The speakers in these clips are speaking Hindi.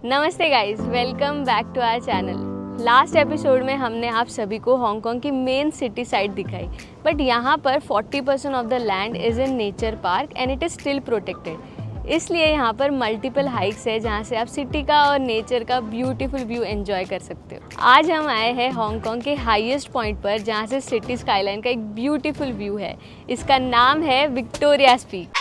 नमस्ते guys, welcome back to our channel. Last episode में हमने आप सभी को हांगकांग की मेन सिटी साइड दिखाई, बट यहाँ पर 40% off the land is in nature park and it is still protected. इसलिए यहाँ पर मल्टीपल हाइक्स है जहाँ से आप सिटी का और नेचर का ब्यूटीफुल व्यू एंजॉय कर सकते हो। आज हम आए हैं हांगकांग के हाईएस्ट पॉइंट पर जहाँ से सिटी स्काईलाइन का एक ब्यूटीफुल व्यू है। इसका नाम है Victoria's Peak.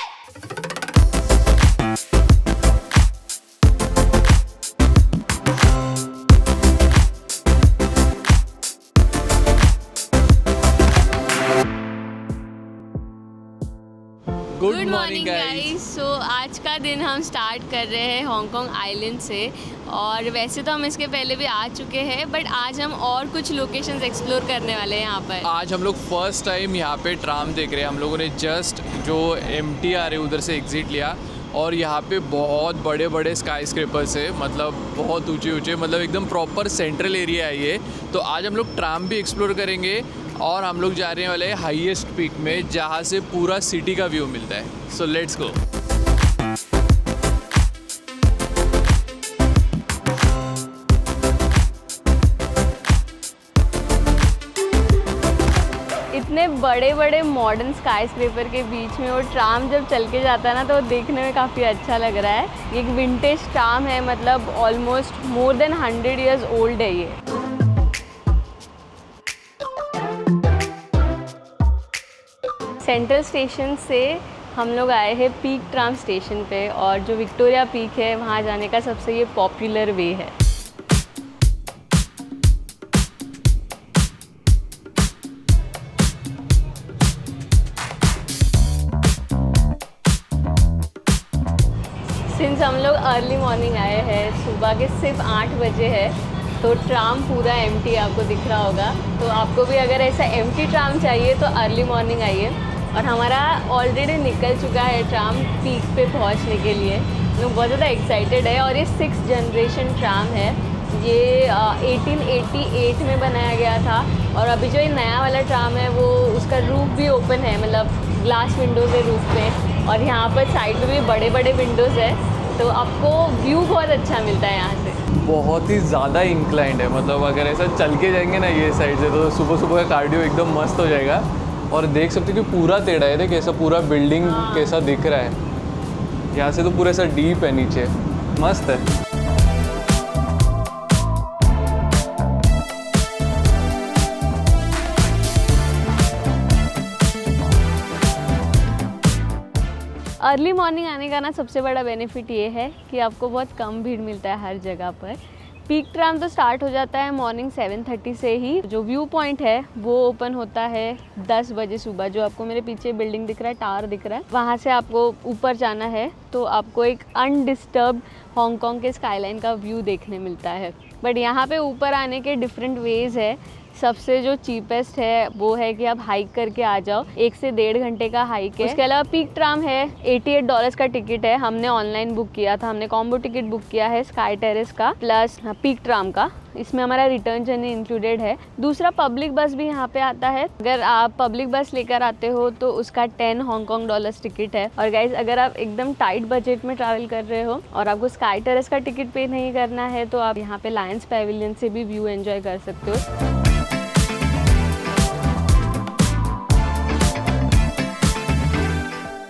Good morning guys. So आज का दिन हम स्टार्ट कर रहे हैं हांगकांग आइलैंड से, और वैसे तो हम इसके पहले भी आ चुके हैं, बट आज हम और कुछ लोकेशंस एक्सप्लोर करने वाले हैं यहाँ पर। आज हम लोग फर्स्ट टाइम यहाँ पे ट्राम देख रहे हैं। हम लोगों ने जस्ट जो MTR है उधर से एग्ज़िट लिया, और यहाँ पे बहुत बड़े बड़े स्काई स्क्रेपर्स है, मतलब बहुत ऊंचे ऊंचे, मतलब एकदम प्रॉपर सेंट्रल एरिया है ये। तो आज हम लोग ट्राम भी एक्सप्लोर करेंगे, और हम लोग जा रहे वाले हैं हाईएस्ट पीक में जहाँ से पूरा सिटी का व्यू मिलता है। So let's go. इतने बड़े बड़े मॉडर्न स्काई स्क्रेपर के बीच में वो ट्राम जब चल के जाता है ना, तो देखने में काफ़ी अच्छा लग रहा है। एक विंटेज ट्राम है, मतलब almost more than 100 years old है ये। सेंट्रल स्टेशन से हम लोग आए हैं पीक ट्राम स्टेशन पे, और जो विक्टोरिया पीक है वहाँ जाने का सबसे ये पॉपुलर वे है। सिंस हम लोग अर्ली मॉर्निंग आए हैं, सुबह के सिर्फ 8 बजे है, तो ट्राम पूरा एम्प्टी आपको दिख रहा होगा। तो आपको भी अगर ऐसा एम्प्टी ट्राम चाहिए तो अर्ली मॉर्निंग आइए। और हमारा ऑलरेडी निकल चुका है ट्राम पीक पे पहुंचने के लिए। लोग बहुत ज़्यादा एक्साइटेड है, और ये 6th जनरेशन ट्राम है। ये 1888 में बनाया गया था, और अभी जो ये नया वाला ट्राम है वो उसका रूफ भी ओपन है, मतलब ग्लास विंडोज़ है रूफ पे, और यहाँ पर साइड में भी बड़े बड़े विंडोज़ है, तो आपको व्यू बहुत अच्छा मिलता है यहाँ से। बहुत ही ज़्यादा इंक्लाइंड है, मतलब अगर ऐसा चल के जाएंगे ना ये साइड से, तो सुबह सुबह का कार्डियो एकदम मस्त हो जाएगा। और देख सकते हो कि पूरा टेढ़ा है, देख ऐसा पूरा बिल्डिंग कैसा दिख रहा है यहाँ से, तो पूरा ऐसा डीप है नीचे, मस्त है। अर्ली मॉर्निंग आने का ना सबसे बड़ा बेनिफिट ये है कि आपको बहुत कम भीड़ मिलता है हर जगह पर। पीक ट्राम तो स्टार्ट हो जाता है मॉर्निंग 7:30 से ही। जो व्यू पॉइंट है वो ओपन होता है 10 बजे सुबह। जो आपको मेरे पीछे बिल्डिंग दिख रहा है, टावर दिख रहा है, वहाँ से आपको ऊपर जाना है, तो आपको एक अनडिस्टर्ब्ड हांगकांग के स्काईलाइन का व्यू देखने मिलता है। बट यहाँ पे ऊपर आने के डिफरेंट वेज है। सबसे जो चीपेस्ट है वो है कि आप हाइक करके आ जाओ, 1 से 1.5 घंटे का हाइक है। उसके अलावा पीक ट्राम है, $88 का टिकट है। हमने ऑनलाइन बुक किया था, हमने कॉम्बो टिकट बुक किया है स्काई टेरेस का प्लस पीक ट्राम का। इसमें हमारा रिटर्न जर्नी इंक्लूडेड है। दूसरा, पब्लिक बस भी यहाँ पे आता है। अगर आप पब्लिक बस लेकर आते हो तो उसका 10 हांगकांग डॉलर्स टिकट है। और गाइज, अगर आप एकदम टाइट बजट में ट्रैवल कर रहे हो और आपको स्काई टेरेस का टिकट पे नहीं करना है, तो आप यहाँ पे लायंस पैविलियन से भी व्यू एंजॉय कर सकते हो।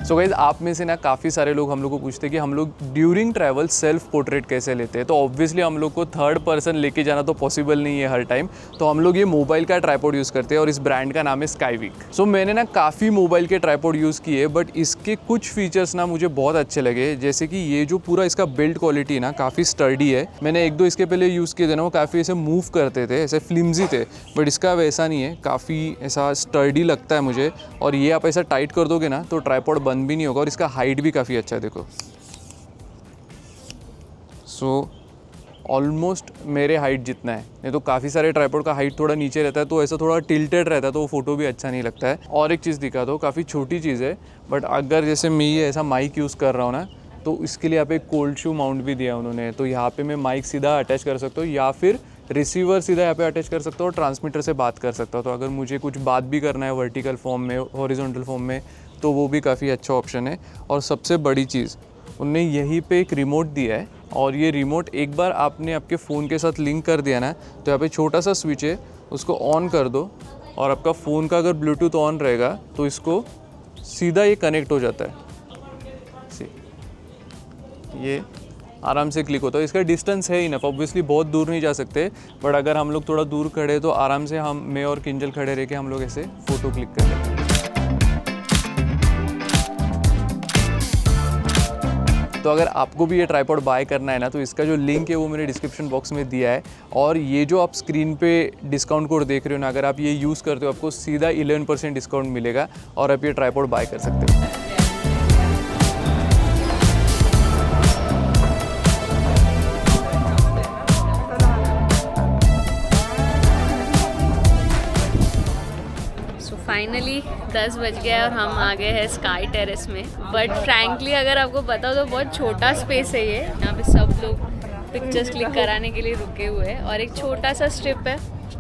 सो गाइस, आप में से ना काफ़ी सारे लोग हम लोग को पूछते हैं कि हम लोग ड्यूरिंग ट्रैवल सेल्फ पोर्ट्रेट कैसे लेते हैं। तो ऑब्वियसली हम लोग को थर्ड पर्सन लेके जाना तो पॉसिबल नहीं है हर टाइम, तो हम लोग ये मोबाइल का ट्राइपॉड यूज़ करते हैं, और इस ब्रांड का नाम है स्काईविक। सो मैंने ना काफ़ी मोबाइल के ट्राइपॉड यूज़ किए, बट इसके कुछ फीचर्स ना मुझे बहुत अच्छे लगे। जैसे कि ये जो पूरा इसका बिल्ड क्वालिटी ना काफ़ी स्टर्डी है। मैंने 1-2 इसके पहले यूज़ किए थे ना, वो काफ़ी ऐसे मूव करते थे, ऐसे फ्लिम्जी थे, बट इसका वैसा नहीं है, काफ़ी ऐसा स्टर्डी लगता है मुझे। और ये आप ऐसा टाइट कर दोगे ना तो ट्राइपॉड बंद भी नहीं होगा, और इसका हाइट भी काफ़ी अच्छा है, देखो। सो ऑलमोस्ट मेरे हाइट जितना है। नहीं तो काफ़ी सारे ट्राइपॉड का हाइट थोड़ा नीचे रहता है, तो ऐसा थोड़ा टिल्टेड रहता है, तो वो फोटो भी अच्छा नहीं लगता है। और एक चीज़ दिखा दो, काफ़ी छोटी चीज़ है, बट अगर जैसे मैं ये ऐसा माइक यूज़ कर रहा हूँ ना, तो इसके लिए यहाँ पे एक कोल्ड शू माउंट भी दिया उन्होंने। तो यहाँ पे मैं माइक सीधा अटैच कर सकता हूँ, या फिर रिसीवर सीधा यहाँ पे अटैच कर सकता हूँ और ट्रांसमीटर से बात कर सकता हूँ। तो अगर मुझे कुछ बात भी करना है वर्टिकल फॉर्म में, हॉरिजॉन्टल फॉर्म में, तो वो भी काफ़ी अच्छा ऑप्शन है। और सबसे बड़ी चीज़, उनने यहीं पे एक रिमोट दिया है और ये रिमोट एक बार आपने आपके फ़ोन के साथ लिंक कर दिया ना, तो यहाँ पे छोटा सा स्विच है, उसको ऑन कर दो और आपका फ़ोन का अगर ब्लूटूथ ऑन रहेगा तो इसको सीधा ये कनेक्ट हो जाता है। ये आराम से क्लिक होता है। इसका डिस्टेंस है इनफ, ऑब्वियसली बहुत दूर नहीं जा सकते, बट अगर हम लोग थोड़ा दूर खड़े तो आराम से मैं और किंजल खड़े रह के हम लोग ऐसे फ़ोटो क्लिक कर लेते हैं। तो अगर आपको भी ये ट्राइपॉड बाय करना है ना, तो इसका जो लिंक है वो मैंने डिस्क्रिप्शन बॉक्स में दिया है। और ये जो आप स्क्रीन पे डिस्काउंट कोड देख रहे हो ना, अगर आप ये यूज़ करते हो आपको सीधा 11% डिस्काउंट मिलेगा और आप ये ट्राइपॉड बाय कर सकते हो। फाइनली 10 बज गया और हम आ गए हैं स्काई टेरेस में। बट फ्रैंकली अगर आपको पता हो तो बहुत छोटा स्पेस है ये। यहाँ पे सब लोग पिक्चर्स क्लिक कराने के लिए रुके हुए हैं और एक छोटा सा स्ट्रिप है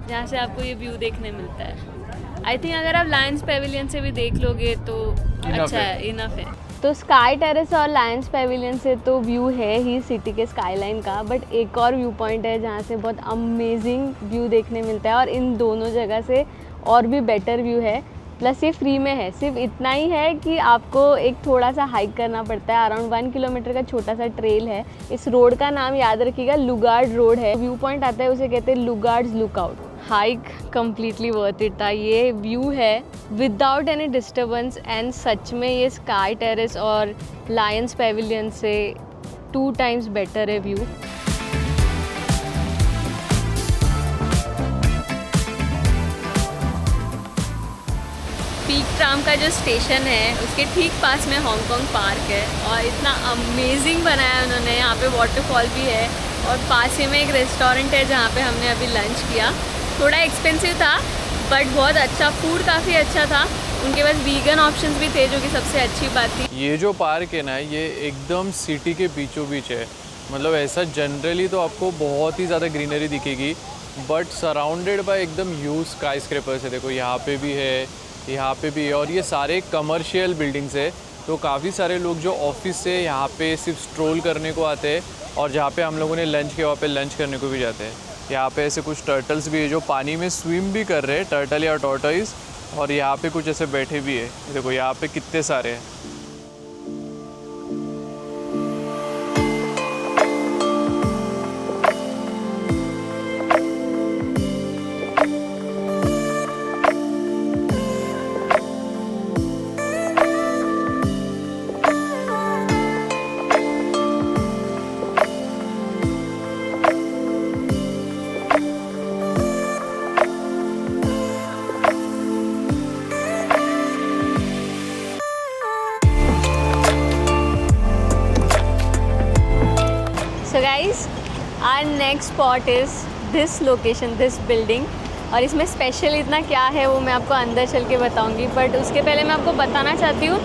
जहाँ से आपको ये व्यू देखने मिलता है। आई थिंक अगर आप लायंस पेविलियन से भी देख लोगे तो अच्छा है, इनफ है। तो स्काई टेरेस और लायंस पेविलियन से तो व्यू है ही सिटी के स्काईलाइन का, बट एक और व्यू पॉइंट है जहाँ से बहुत अमेजिंग व्यू देखने मिलता है और इन दोनों जगह से और भी बेटर व्यू है। प्लस ये फ्री में है, सिर्फ इतना ही है कि आपको एक थोड़ा सा हाइक करना पड़ता है। अराउंड 1 किलोमीटर का छोटा सा ट्रेल है। इस रोड का नाम याद रखिएगा, लुगार्ड रोड है। व्यू पॉइंट आता है उसे कहते हैं Lugard's Lookout. Hike completely worth it था। ये व्यू है विदाउट एनी डिस्टर्बेंस एंड सच में ये स्काई टेरेस और लायंस पेविलियन से 2 टाइम्स बेटर है व्यू। पीक ट्राम का जो स्टेशन है उसके ठीक पास में हांगकांग पार्क है और इतना अमेजिंग बनाया है उन्होंने। यहाँ पे वाटरफॉल भी है और पास ही में एक रेस्टोरेंट है जहाँ पे हमने अभी लंच किया। थोड़ा एक्सपेंसिव था बट बहुत अच्छा, फूड काफ़ी अच्छा था। उनके पास वीगन ऑप्शंस भी थे जो कि सबसे अच्छी बात थी। ये जो पार्क है ना, ये एकदम सिटी के बीचों बीच है। मतलब ऐसा जनरली तो आपको बहुत ही ज़्यादा ग्रीनरी दिखेगी, बट सराउंडेड बाय एकदम ह्यूज स्काई स्क्रैपर्स है। देखो यहाँ पे भी है, यहाँ पे भी है, और ये सारे कमर्शियल बिल्डिंग्स है। तो काफ़ी सारे लोग जो ऑफिस से यहाँ पे सिर्फ स्ट्रोल करने को आते हैं और जहाँ पे हम लोगों ने लंच किया वहाँ पे लंच करने को भी जाते हैं। यहाँ पे ऐसे कुछ टर्टल्स भी है जो पानी में स्विम भी कर रहे हैं, टर्टल या टॉर्टोइज। और यहाँ पे कुछ ऐसे बैठे भी है, देखो यहाँ पे कितने सारे हैं। So guys, our next spot is this location, this building। और इसमें स्पेशल इतना क्या है वो मैं आपको अंदर चल के बताऊंगी, बट उसके पहले मैं आपको बताना चाहती हूँ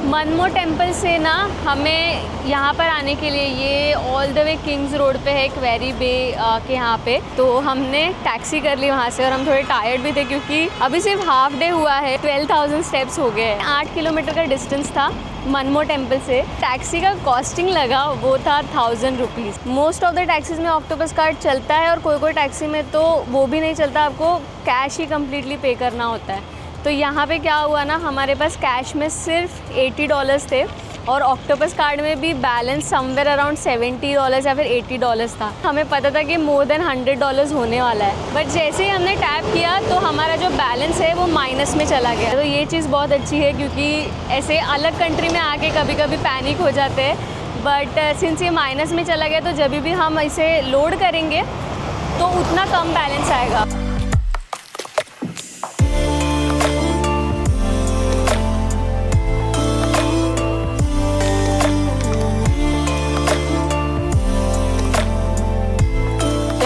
मनमो टेम्पल से ना हमें यहाँ पर आने के लिए ये all the way Kings road पे है, क्वेरी बे के यहाँ पे। तो हमने टैक्सी कर ली वहाँ से और हम थोड़े टायर्ड भी थे क्योंकि अभी सिर्फ हाफ डे हुआ है। 12,000 स्टेप्स हो गए। 8 किलोमीटर का डिस्टेंस था मनमो टेम्पल से। टैक्सी का कॉस्टिंग लगा वो था 1000 rupees. Most of the taxis में ऑक्टोपस कार्ड चलता है और कोई कोई टैक्सी में तो वो भी नहीं चलता, आपको कैश ही कम्प्लीटली पे करना होता है। तो यहाँ पे क्या हुआ ना, हमारे पास कैश में सिर्फ $80 थे और ऑक्टोपस कार्ड में भी बैलेंस समवेयर अराउंड $70 या फिर $80 था। हमें पता था कि मोर देन $100 होने वाला है, बट जैसे ही हमने टैप किया तो हमारा जो बैलेंस है वो माइनस में चला गया। तो ये चीज़ बहुत अच्छी है क्योंकि ऐसे अलग कंट्री में आके कभी कभी पैनिक हो जाते हैं, बट सिंस ये माइनस में चला गया तो जब भी हम इसे लोड करेंगे तो उतना कम बैलेंस आएगा।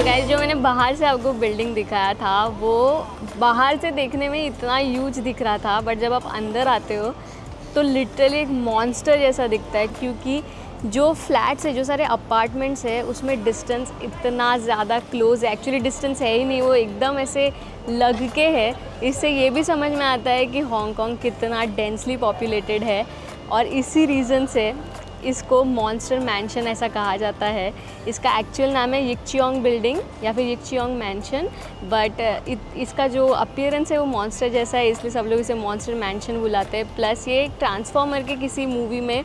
गाइस, जो मैंने बाहर से आपको बिल्डिंग दिखाया था वो बाहर से देखने में इतना ह्यूज दिख रहा था, बट जब आप अंदर आते हो तो लिटरली एक मॉन्स्टर जैसा दिखता है क्योंकि जो फ्लैट्स है, जो सारे अपार्टमेंट्स है, उसमें डिस्टेंस इतना ज़्यादा क्लोज है। एक्चुअली डिस्टेंस है ही नहीं, वो एकदम ऐसे लग के है। इससे ये भी समझ में आता है कि हांगकांग कितना डेंसली पॉपुलेटेड है और इसी रीज़न से इसको मॉन्स्टर मैंशन ऐसा कहा जाता है। इसका एक्चुअल नाम है यिक्चियोंग बिल्डिंग या फिर यिक्चियोंग मैंशन, बट इसका जो अपीयरेंस है वो मॉन्स्टर जैसा है, इसलिए सब लोग इसे मॉन्स्टर मैंशन बुलाते हैं। प्लस ये ट्रांसफॉर्मर के किसी मूवी में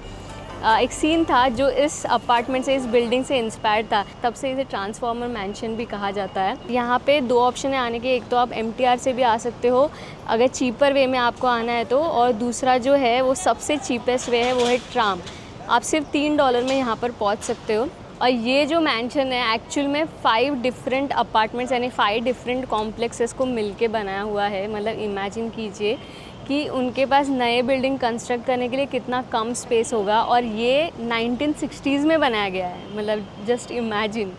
एक सीन था जो इस अपार्टमेंट से, इस बिल्डिंग से इंस्पायर्ड था, तब से इसे ट्रांसफॉर्मर मैंशन भी कहा जाता है। यहाँ पे 2 ऑप्शन है आने के, एक तो आप MTR से भी आ सकते हो अगर चीपर वे में आपको आना है तो, और दूसरा जो है वो सबसे चीपेस्ट वे है वो है ट्राम। आप सिर्फ $3 में यहाँ पर पहुँच सकते हो। और ये जो मैंशन है एक्चुअल में 5 डिफरेंट अपार्टमेंट्स यानी 5 डिफरेंट कॉम्प्लेक्सेस को मिलके बनाया हुआ है। मतलब इमेजिन कीजिए कि उनके पास नए बिल्डिंग कंस्ट्रक्ट करने के लिए कितना कम स्पेस होगा, और ये 1960s में बनाया गया है। मतलब जस्ट इमेजिन।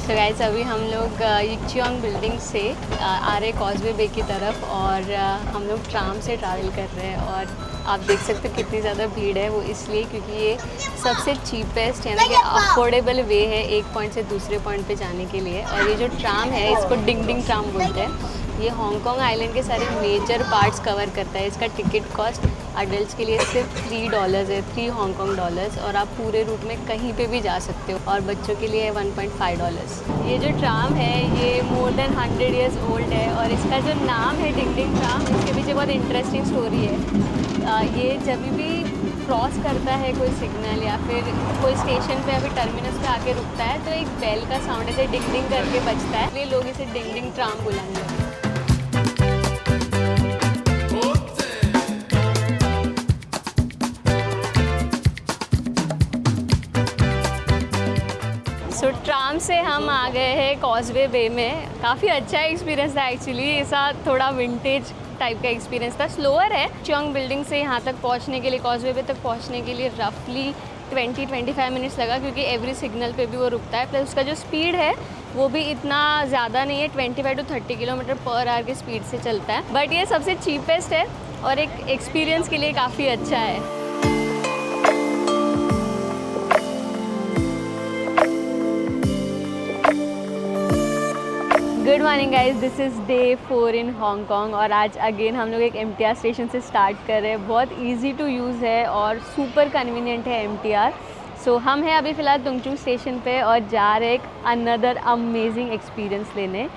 तो गाइस अभी हम लोग यिक्चियोंग बिल्डिंग से आ रहे कॉजवे बे की तरफ, और हम लोग ट्राम से ट्रैवल कर रहे हैं। और आप देख सकते हो कितनी ज़्यादा भीड़ है, वो इसलिए क्योंकि ये सबसे चीपेस्ट यानी कि अफोर्डेबल वे है एक पॉइंट से दूसरे पॉइंट पे जाने के लिए। और ये जो ट्राम है इसको डिंग डिंग ट्राम बोलते हैं। ये हांगकांग आइलैंड के सारे मेजर पार्ट्स कवर करता है। इसका टिकट कॉस्ट अडल्ट्स के लिए सिर्फ $3 है, $3 और आप पूरे रूट में कहीं पे भी जा सकते हो, और बच्चों के लिए $1.5। ये जो ट्राम है ये मोर देन 100 ईयर्स ओल्ड है, और इसका जो नाम है डिंग डिंग ट्राम, इसके पीछे बहुत इंटरेस्टिंग स्टोरी है। ये जब भी क्रॉस करता है कोई सिग्नल या फिर कोई स्टेशन पे या फिर टर्मिनस पे आके रुकता है तो एक बेल का साउंड ऐसे डिंग डिंग करके बजता है, इसलिए लोग इसे डिंग डिंग ट्राम बुलाने लगे। सो ट्राम से हम आ गए हैं कॉजवे बे में। काफ़ी अच्छा एक्सपीरियंस था एक्चुअली, ऐसा थोड़ा विंटेज टाइप का एक्सपीरियंस था। स्लोअर है। चियोंग बिल्डिंग से यहाँ तक पहुँचने के लिए, कॉजवे बे तक पहुँचने के लिए रफली 20-25 मिनट्स लगा, क्योंकि एवरी सिग्नल पे भी वो रुकता है। प्लस उसका जो स्पीड है वो भी इतना ज़्यादा नहीं है, 25 to 30 किलोमीटर पर आवर की स्पीड से चलता है। बट ये सबसे चीपेस्ट है और एक एक्सपीरियंस के लिए काफ़ी अच्छा है। Good morning guys, this is day 4 in Hong Kong, और आज अगेन हम लोग एक MTR स्टेशन से स्टार्ट कर रहे हैं। बहुत इजी टू यूज़ है और सुपर कन्वीनियंट है MTR। सो हम हैं अभी फ़िलहाल तुंगचुंग स्टेशन पे और जा रहे एक अनदर अमेजिंग एक्सपीरियंस लेने।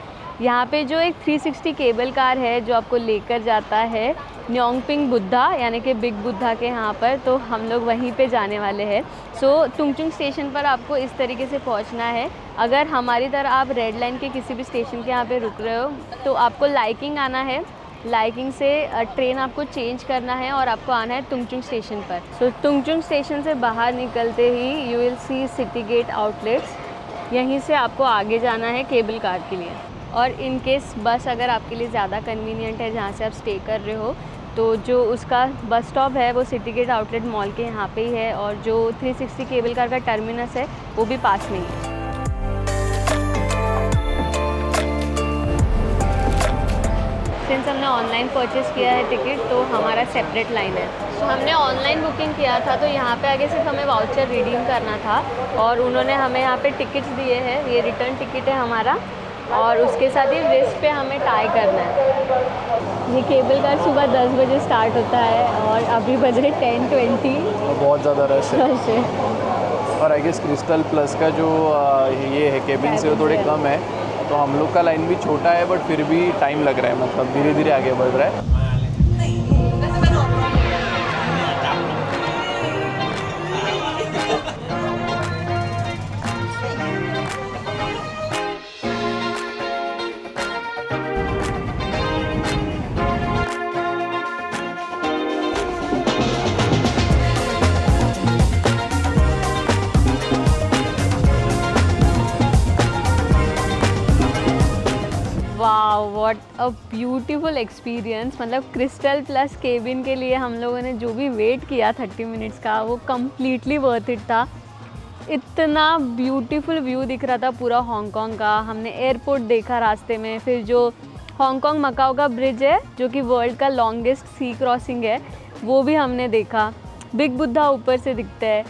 यहाँ पे जो एक 360 केबल कार है जो आपको लेकर जाता है न्योंगपिंग बुद्धा यानी कि बिग बुद्धा के यहाँ पर, तो हम लोग वहीं पे जाने वाले हैं। सो तुंगचुंग स्टेशन पर आपको इस तरीके से पहुँचना है। अगर हमारी तरह आप रेड लाइन के किसी भी स्टेशन के यहाँ पे रुक रहे हो तो आपको लाइकिंग आना है। लाइकिंग से ट्रेन आपको चेंज करना है और आपको आना है तुंगचुंग स्टेशन पर। सो तुंगचुंग स्टेशन से बाहर निकलते ही you will see City Gate Outlets. यहीं से आपको आगे जाना है केबल कार के लिए। और इन केस बस अगर आपके लिए ज़्यादा कन्वीनियंट है जहाँ से आप स्टे कर रहे हो, तो जो उसका बस स्टॉप है वो सिटी गेट आउटलेट मॉल के यहाँ पे ही है, और जो 360 केबल कार का टर्मिनस है वो भी पास में ही है। सिंस हमने ऑनलाइन परचेज़ किया है टिकट तो हमारा सेपरेट लाइन है। तो हमने ऑनलाइन बुकिंग किया था तो यहाँ पे आगे सिर्फ हमें वाउचर रिडीम करना था, और उन्होंने हमें यहाँ पे टिकट्स दिए हैं। ये रिटर्न टिकट है हमारा, और उसके साथ ही रिस्ट पे हमें टाई करना है। ये केबल कार सुबह 10 बजे स्टार्ट होता है और अभी बज रहे 10:20। बहुत ज़्यादा रश है। और आई गेस क्रिस्टल प्लस का जो ये है केबिन से वो थोड़े कम है, तो हम लोग का लाइन भी छोटा है बट फिर भी टाइम लग रहा है, मतलब धीरे धीरे आगे बढ़ रहा है। Wow, what a beautiful experience. मतलब क्रिस्टल प्लस केबिन के लिए हम लोगों ने जो भी वेट किया 30 मिनट्स का, वो कम्प्लीटली वर्थ इट था। इतना ब्यूटीफुल व्यू दिख रहा था पूरा हांगकांग का। हमने एयरपोर्ट देखा रास्ते में, फिर जो हांगकांग मकाओ का ब्रिज है जो कि वर्ल्ड का लॉन्गेस्ट सी क्रॉसिंग है वो भी हमने देखा। बिग बुद्धा ऊपर से दिखता है।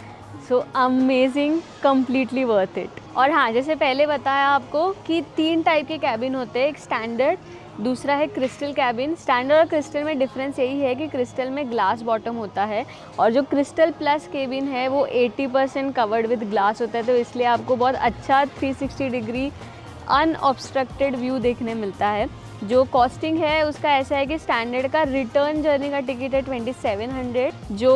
So amazing, completely worth it. और हाँ, जैसे पहले बताया आपको कि 3 टाइप के कैबिन होते हैं, एक स्टैंडर्ड, दूसरा है क्रिस्टल कैबिन। स्टैंडर्ड और क्रिस्टल में डिफरेंस यही है कि क्रिस्टल में ग्लास बॉटम होता है और जो क्रिस्टल प्लस कैबिन है वो 80% कवर्ड विद ग्लास होता है, तो इसलिए आपको बहुत अच्छा 360 डिग्री अनऑब्स्ट्रक्टेड व्यू देखने मिलता है। जो कॉस्टिंग है उसका ऐसा है कि स्टैंडर्ड का रिटर्न जर्नी का टिकट है 2700, जो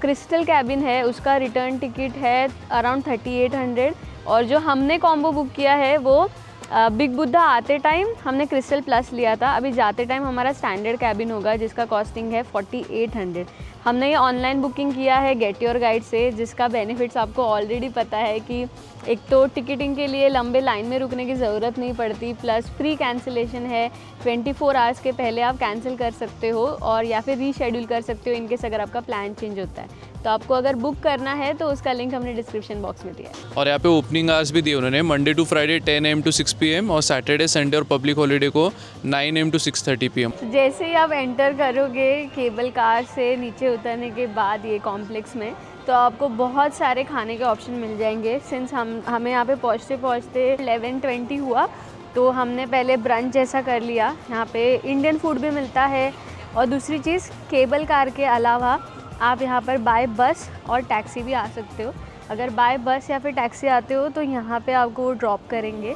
क्रिस्टल कैबिन है उसका रिटर्न टिकट है अराउंड 3800, और जो हमने कॉम्बो बुक किया है वो बिग बुद्धा आते टाइम हमने क्रिस्टल प्लस लिया था, अभी जाते टाइम हमारा स्टैंडर्ड कैबिन होगा जिसका कॉस्टिंग है 4800। हमने ये ऑनलाइन बुकिंग किया है गेट योर गाइड से, जिसका बेनिफिट्स आपको ऑलरेडी पता है कि एक तो टिकटिंग के लिए लंबे लाइन में रुकने की ज़रूरत नहीं पड़ती, प्लस फ्री कैंसिलेशन है, 24 आवर्स के पहले आप कैंसिल कर सकते हो और या फिर रीशेड्यूल कर सकते हो इनकेस अगर आपका प्लान चेंज होता है। तो आपको अगर बुक करना है तो उसका लिंक हमने डिस्क्रिप्शन बॉक्स में दिया है। और यहाँ पे ओपनिंग आवर्स भी दिए उन्होंने, Monday to Friday 10 AM to 6 PM और सैटरडे संडे और पब्लिक हॉलीडे को 9 AM to 6:30 PM। जैसे ही आप एंटर करोगे केबल कार से नीचे उतरने के बाद ये कॉम्प्लेक्स में, तो आपको बहुत सारे खाने के ऑप्शन मिल जाएंगे। सिंस हमें यहाँ पे पहुँचते पहुँचते 11:20 हुआ, तो हमने पहले ब्रंच जैसा कर लिया। यहाँ पे इंडियन फूड भी मिलता है, और दूसरी चीज़ केबल कार के अलावा आप यहाँ पर बाय बस और टैक्सी भी आ सकते हो। अगर बाय बस या फिर टैक्सी आते हो तो यहाँ पे आपको वो ड्रॉप करेंगे।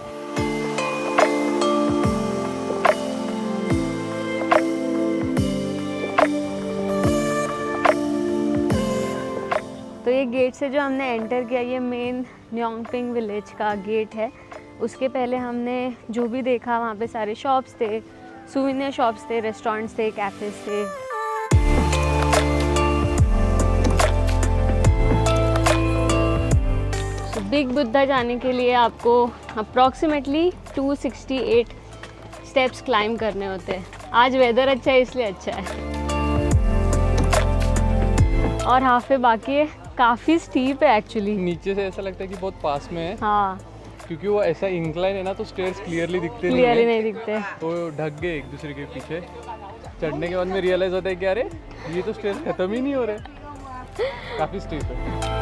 तो ये गेट से जो हमने एंटर किया, ये मेन न्योंगपिंग विलेज का गेट है। उसके पहले हमने जो भी देखा वहाँ पे सारे शॉप्स थे, सुविनियर शॉप्स थे, रेस्टोरेंट्स थे, कैफ़ेज़ थे। बिग बुद्धा जाने के लिए आपको अप्रॉक्सीमेटली 268 स्टेप्स क्लाइंब करने होते हैं। आज वेदर अच्छा है इसलिए अच्छा है, और हाफ बाकी है, काफ़ी स्टीप है एक्चुअली। नीचे से ऐसा लगता है कि बहुत पास में है, हाँ, क्योंकि वो ऐसा इंक्लाइन है ना, तो स्टेयर्स क्लियरली दिखते नहीं दिखते। तो ढक गए एक दूसरे के पीछे। चढ़ने के बाद में रियलाइज होता है कि अरे ये तो स्टेयर्स खत्म ही नहीं हो रहे, काफ़ी स्टीप है।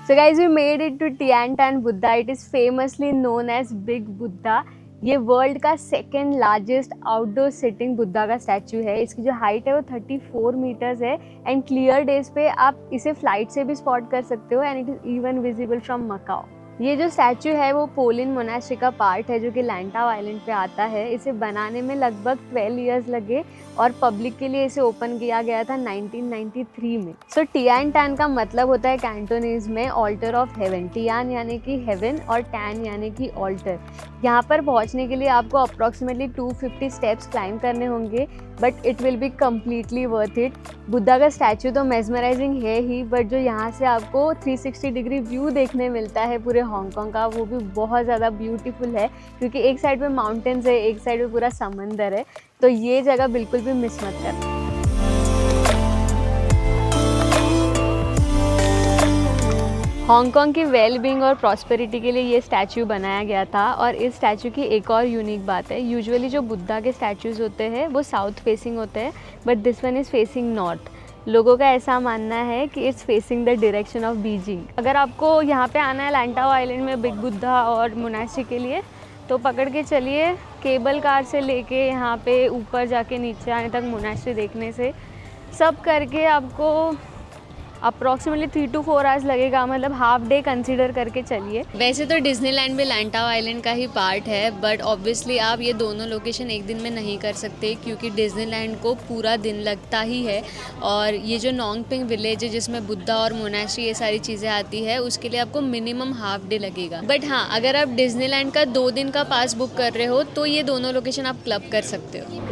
So guys, we made it to Tiantan Buddha. It is famously known as Big Buddha. ये वर्ल्ड का second largest outdoor sitting Buddha का स्टैचू है। इसकी जो हाइट है वो 34 मीटर्स है, एंड क्लियर डेज पे आप इसे फ्लाइट से भी स्पॉट कर सकते हो, and it is even visible from Macau. ये जो स्टैचू है वो पोलिन मोनास्ट्री का पार्ट है जो कि लैंटाओ आइलैंड पे आता है। इसे बनाने में लगभग 12 इयर्स लगे और पब्लिक के लिए इसे ओपन किया गया था 1993 में। सो टियानटान का मतलब होता है कैंटोनीज में ऑल्टर ऑफ हेवन। टियान यानी कि हेवन और टैन यानी कि ऑल्टर। यहाँ पर पहुँचने के लिए आपको अप्रॉक्सीमेटली 250 स्टेप्स क्लाइंब करने होंगे, but it will be completely worth it. Buddha का स्टैचू तो मेस्मराइजिंग है ही, बट जो यहाँ से आपको 360 डिग्री व्यू देखने मिलता है पूरे हांगकांग का, वो भी बहुत ज़्यादा ब्यूटीफुल है, क्योंकि एक साइड पे माउंटेन्स है, एक साइड पे पूरा समंदर है। तो ये जगह बिल्कुल भी मिस मत करना। हांगकांग की वेलबींग और प्रॉस्पेरिटी के लिए ये स्टैचू बनाया गया था। और इस स्टैचू की एक और यूनिक बात है, यूजुअली जो बुद्धा के स्टैचूज़ होते हैं वो साउथ फेसिंग होते हैं, but this one is facing north. लोगों का ऐसा मानना है कि it's facing the direction of Beijing. अगर आपको यहाँ पे आना है लैंटाओ आइलैंड में बिग बुद्धा और मोनास्ट्री के लिए, तो पकड़ के चलिए केबल कार से लेके यहाँ पे ऊपर जाके नीचे आने तक मोनास्ट्री देखने से, सब करके आपको अप्रॉक्सीमेटली 3 to 4 आवर्स लगेगा, मतलब हाफ डे कंसीडर करके चलिए। वैसे तो डिज्नीलैंड भी लैंटाओ आइलैंड का ही पार्ट है, बट ऑब्वियसली आप ये दोनों लोकेशन एक दिन में नहीं कर सकते, क्योंकि डिज्नीलैंड को पूरा दिन लगता ही है। और ये जो नोंगपिंग विलेज है जिसमें बुद्धा और मोनास्ट्री ये सारी चीज़ें आती है, उसके लिए आपको मिनिमम हाफ डे लगेगा। बट हाँ, अगर आप डिज्नीलैंड का 2 दिन का पास बुक कर रहे हो तो ये दोनों लोकेशन आप क्लब कर सकते हो।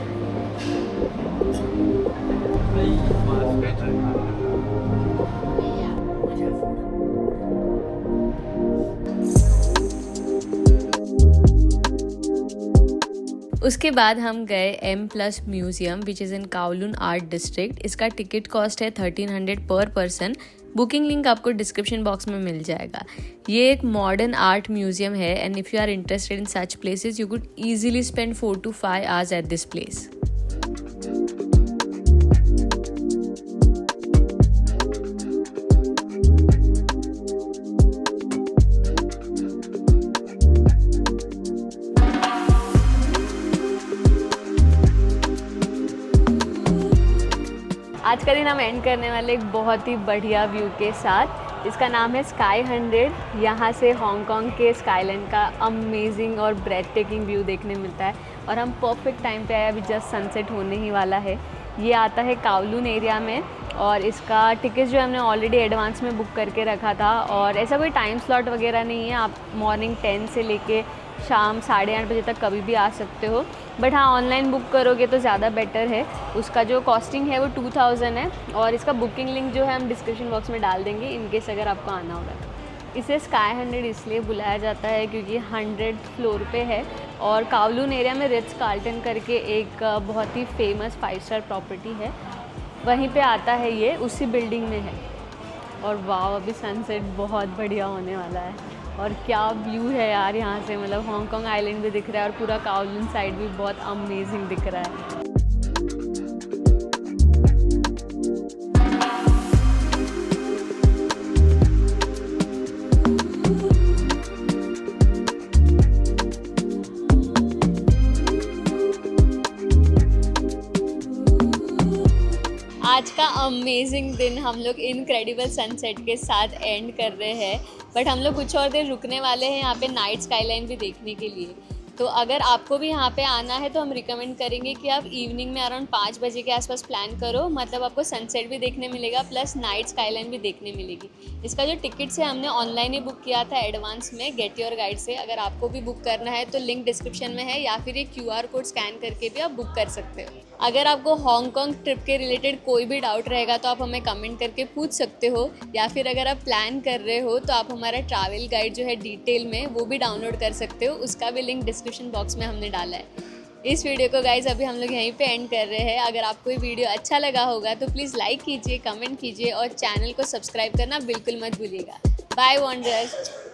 उसके बाद हम गए M+ museum which is in Kowloon art district. इसका टिकट कॉस्ट है 1300 पर पर्सन। बुकिंग लिंक आपको डिस्क्रिप्शन बॉक्स में मिल जाएगा। ये एक मॉडर्न आर्ट म्यूज़ियम है and if you are interested in such places you could easily spend 4 to 5 hours at this place. आज का दिन हम एंड करने वाले एक बहुत ही बढ़िया व्यू के साथ। इसका नाम है स्काई 100। यहाँ से हांगकांग के स्काईलैंड का अमेजिंग और ब्रेथ टेकिंग व्यू देखने मिलता है और हम परफेक्ट टाइम पे आए, अभी जस्ट सनसेट होने ही वाला है। ये आता है काओलून एरिया में और इसका टिकट जो हमने ऑलरेडी एडवांस में बुक करके रखा था और ऐसा कोई टाइम स्लॉट वगैरह नहीं है। आप मॉर्निंग 10 से लेके शाम 8:30 बजे तक कभी भी आ सकते हो, बट हाँ ऑनलाइन बुक करोगे तो ज़्यादा बेटर है। उसका जो कॉस्टिंग है वो 2000 है और इसका बुकिंग लिंक जो है हम डिस्क्रिप्शन बॉक्स में डाल देंगे इन केस अगर आपको आना होगा तो। इसे स्काई 100 इसलिए बुलाया जाता है क्योंकि 100 फ्लोर पे है और काओलून एरिया में रिट्ज कार्ल्टन करके एक बहुत ही फेमस 5-स्टार प्रॉपर्टी है, वहीं पे आता है ये, उसी बिल्डिंग में है। और वाह अभी सनसेट बहुत बढ़िया होने वाला है और क्या व्यू है यार यहाँ से, मतलब हांगकांग आइलैंड भी दिख रहा है और पूरा काओलून साइड भी बहुत अमेजिंग दिख रहा है। आज का अमेजिंग दिन हम लोग इनक्रेडिबल सनसेट के साथ एंड कर रहे हैं, बट हम लोग कुछ और देर रुकने वाले हैं यहाँ पे नाइट स्काईलाइन भी देखने के लिए। तो अगर आपको भी यहाँ पे आना है तो हम रिकमेंड करेंगे कि आप इवनिंग में अराउंड 5 बजे के आसपास प्लान करो, मतलब आपको सनसेट भी देखने मिलेगा प्लस नाइट स्काईलाइन भी देखने मिलेगी। इसका जो टिकट्स है हमने ऑनलाइन ही बुक किया था एडवांस में गेट योर गाइड से। अगर आपको भी बुक करना है तो लिंक डिस्क्रिप्शन में है या फिर ये QR कोड स्कैन करके भी आप बुक कर सकते हो। अगर आपको हांगकांग ट्रिप के रिलेटेड कोई भी डाउट रहेगा तो आप हमें कमेंट करके पूछ सकते हो, या फिर अगर आप प्लान कर रहे हो तो आप हमारा ट्रैवल गाइड जो है डिटेल में वो भी डाउनलोड कर सकते हो, उसका भी लिंक डिस्क्रिप्शन बॉक्स में हमने डाला है। इस वीडियो को गाइज अभी हम लोग यहीं पे एंड कर रहे हैं। अगर आपको ये वीडियो अच्छा लगा होगा तो प्लीज़ लाइक कीजिए, कमेंट कीजिए और चैनल को सब्सक्राइब करना बिल्कुल मत भूलिएगा। Bye wanderers.